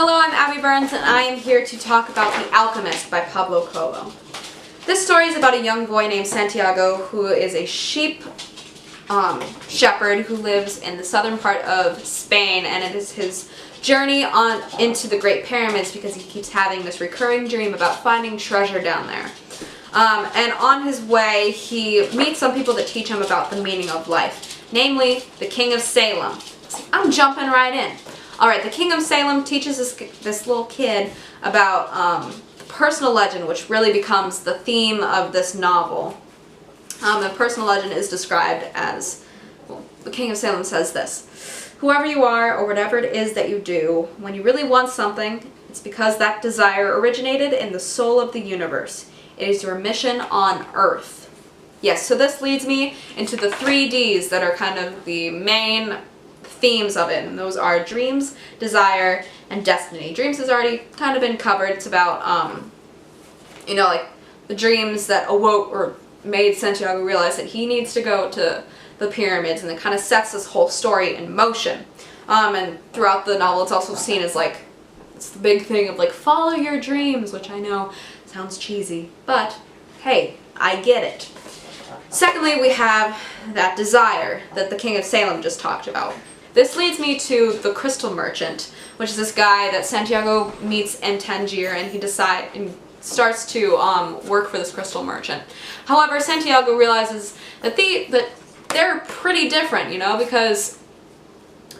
Hello, I'm Abby Burns, and I am here to talk about The Alchemist by Pablo Coelho. This story is about a young boy named Santiago who is a sheep shepherd who lives in the southern part of Spain, and it is his journey on into the Great Pyramids because he keeps having this recurring dream about finding treasure down there. And on his way, he meets some people that teach him about the meaning of life, namely the King of Salem. I'm jumping right in. Alright, the King of Salem teaches this little kid about personal legend, which really becomes the theme of this novel. The personal legend is described as, well, the King of Salem says this: whoever you are, or whatever it is that you do, when you really want something, it's because that desire originated in the soul of the universe. It is your mission on Earth. Yes, so this leads me into the 3 Ds that are kind of the main themes of it, and those are dreams, desire, and destiny. Dreams has already kind of been covered. It's about, like the dreams that awoke or made Santiago realize that he needs to go to the pyramids, and it kind of sets this whole story in motion. And throughout the novel, it's also seen as like, it's the big thing of like, follow your dreams, which I know sounds cheesy, but hey, I get it. Secondly, we have that desire that the King of Salem just talked about. This leads me to the Crystal Merchant, which is this guy that Santiago meets in Tangier, and he starts to work for this Crystal Merchant. However, Santiago realizes that they're pretty different, because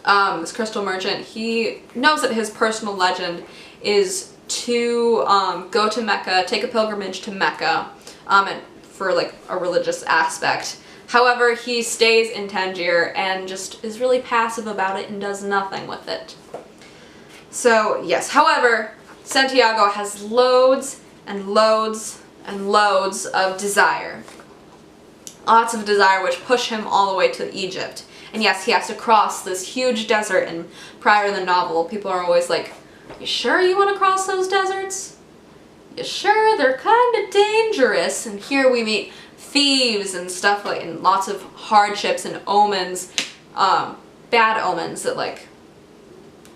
this Crystal Merchant, he knows that his personal legend is to go to Mecca, take a pilgrimage to Mecca, and for like a religious aspect. However, he stays in Tangier and just is really passive about it and does nothing with it. So, yes. However, Santiago has loads and loads and loads of desire. Lots of desire which push him all the way to Egypt. And yes, he has to cross this huge desert, and prior to the novel, people are always like, "You sure you want to cross those deserts? You sure? They're kind of dangerous." And here we meet thieves and stuff, like, and lots of hardships and omens, bad omens that like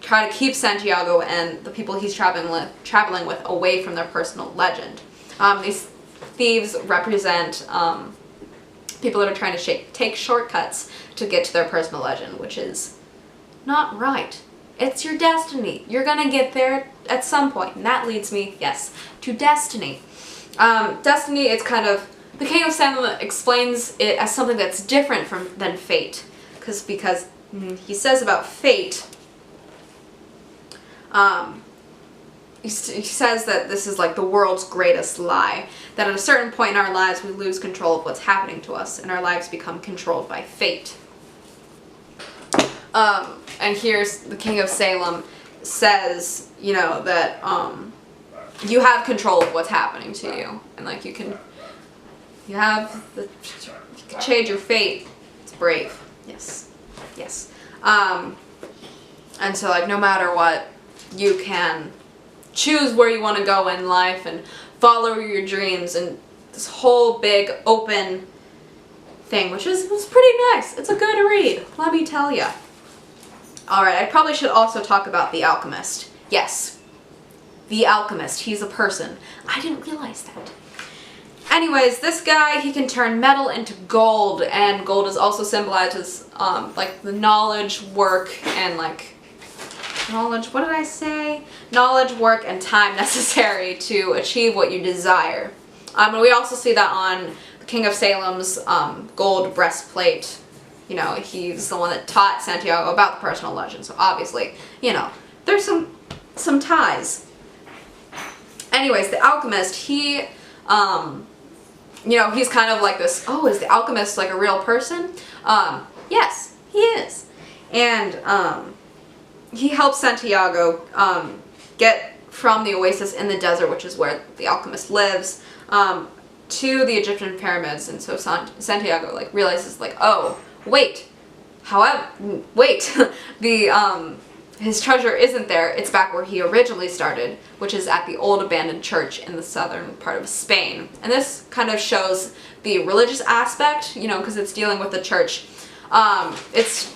try to keep Santiago and the people he's traveling with away from their personal legend. These thieves represent people that are trying to take shortcuts to get to their personal legend, which is not right. It's your destiny. You're gonna get there at some point, and that leads me, yes, to destiny. Destiny, it's kind of, the King of Salem explains it as something that's different than fate, because he says about fate, he says that this is like the world's greatest lie, that at a certain point in our lives we lose control of what's happening to us, and our lives become controlled by fate. And here's the King of Salem says, that you have control of what's happening to you, and like you can change your fate. It's brave. Yes. Yes. And so like no matter what, you can choose where you want to go in life and follow your dreams, and this whole big open thing, which was pretty nice. It's a good read, let me tell ya. Alright, I probably should also talk about The Alchemist. Yes, The Alchemist. He's a person. I didn't realize that. Anyways, this guy, he can turn metal into gold, and gold is also symbolized as, like, the knowledge, work, and, like, knowledge, what did I say? Knowledge, work, and time necessary to achieve what you desire. And we also see that on the King of Salem's gold breastplate. He's the one that taught Santiago about the personal legend, so obviously, there's some ties. Anyways, the Alchemist, he, he's kind of like this, oh, is the Alchemist like a real person? Yes, he is. And, he helps Santiago, get from the oasis in the desert, which is where the Alchemist lives, to the Egyptian pyramids, and so Santiago, like, realizes, like, oh, wait, his treasure isn't there, it's back where he originally started, which is at the old abandoned church in the southern part of Spain. And this kind of shows the religious aspect, because it's dealing with the church. It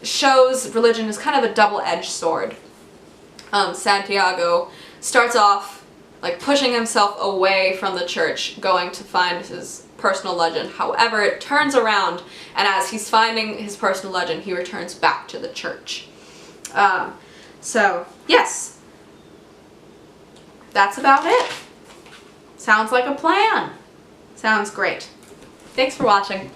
shows religion as kind of a double-edged sword. Santiago starts off like pushing himself away from the church, going to find his personal legend. However, it turns around, and as he's finding his personal legend, he returns back to the church. So, yes. That's about it. Sounds like a plan. Sounds great. Thanks for watching.